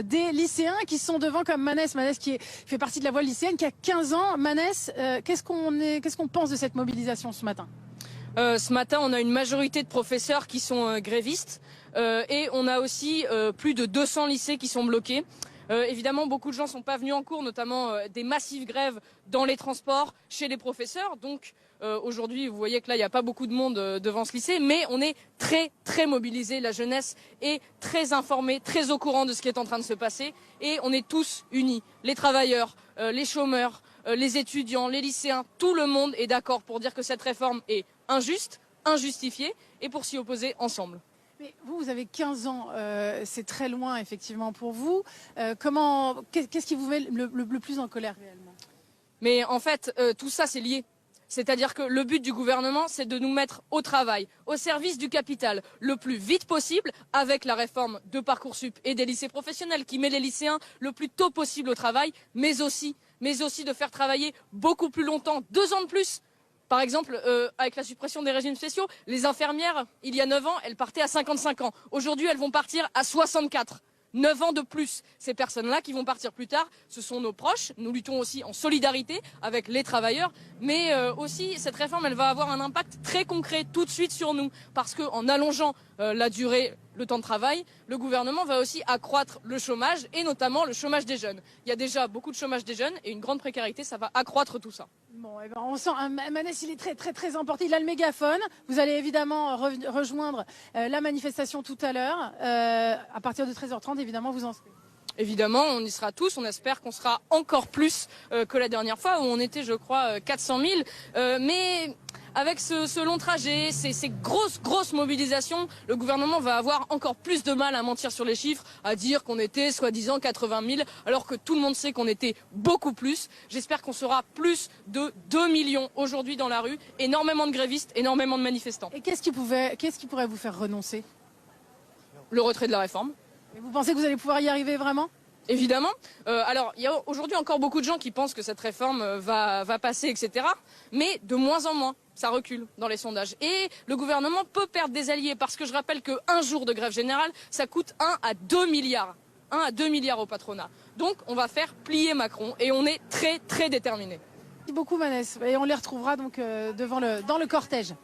Des lycéens qui sont devant comme Manès, qui fait partie de la voile lycéenne, qui a 15 ans. Manès, qu'est-ce qu'on pense de cette mobilisation ce matin? Ce matin, on a une majorité de professeurs qui sont grévistes et on a aussi plus de 200 lycées qui sont bloqués. Évidemment, beaucoup de gens ne sont pas venus en cours, notamment des massives grèves dans les transports, chez les professeurs. Donc aujourd'hui, vous voyez que là, il n'y a pas beaucoup de monde devant ce lycée, mais on est très mobilisés. La jeunesse est très informée, très au courant de ce qui est en train de se passer. Et on est tous unis, les travailleurs, les chômeurs, les étudiants, les lycéens, tout le monde est d'accord pour dire que cette réforme est injuste, injustifiée, et pour s'y opposer ensemble. Mais vous avez 15 ans, c'est très loin effectivement pour vous. Qu'est-ce qui vous met le plus en colère réellement? Mais en fait, tout ça c'est lié. C'est-à-dire que le but du gouvernement, c'est de nous mettre au travail, au service du capital, le plus vite possible, avec la réforme de Parcoursup et des lycées professionnels qui met les lycéens le plus tôt possible au travail, mais aussi de faire travailler beaucoup plus longtemps, 2 ans de plus. Par exemple, avec la suppression des régimes spéciaux, les infirmières, il y a 9 ans, elles partaient à 55 ans. Aujourd'hui, elles vont partir à 64. 9 ans de plus. Ces personnes-là qui vont partir plus tard, ce sont nos proches. Nous luttons aussi en solidarité avec les travailleurs. Mais aussi, cette réforme, elle va avoir un impact très concret tout de suite sur nous. Parce qu'en allongeant la durée, le temps de travail, le gouvernement va aussi accroître le chômage et notamment le chômage des jeunes. Il y a déjà beaucoup de chômage des jeunes et une grande précarité, ça va accroître tout ça. Bon, eh ben, on sent, Manès, il est très emporté. Il a le mégaphone. Vous allez évidemment rejoindre la manifestation tout à l'heure. À partir de 13h30, évidemment, vous en serez. Évidemment, on y sera tous. On espère qu'on sera encore plus que la dernière fois où on était, je crois, 400 000. Mais avec ce long trajet, ces grosses mobilisations, le gouvernement va avoir encore plus de mal à mentir sur les chiffres, à dire qu'on était soi-disant 80 000, alors que tout le monde sait qu'on était beaucoup plus. J'espère qu'on sera plus de 2 millions aujourd'hui dans la rue. Énormément de grévistes, énormément de manifestants. Et qu'est-ce qui pourrait vous faire renoncer? Le retrait de la réforme. Et vous pensez que vous allez pouvoir y arriver vraiment? Évidemment. Alors, il y a aujourd'hui encore beaucoup de gens qui pensent que cette réforme va passer, etc. Mais de moins en moins, ça recule dans les sondages. Et le gouvernement peut perdre des alliés parce que je rappelle qu'un jour de grève générale, ça coûte 1 à 2 milliards. 1 à 2 milliards au patronat. Donc, on va faire plier Macron et on est très déterminés. Merci beaucoup, Manès. Et on les retrouvera donc dans le cortège.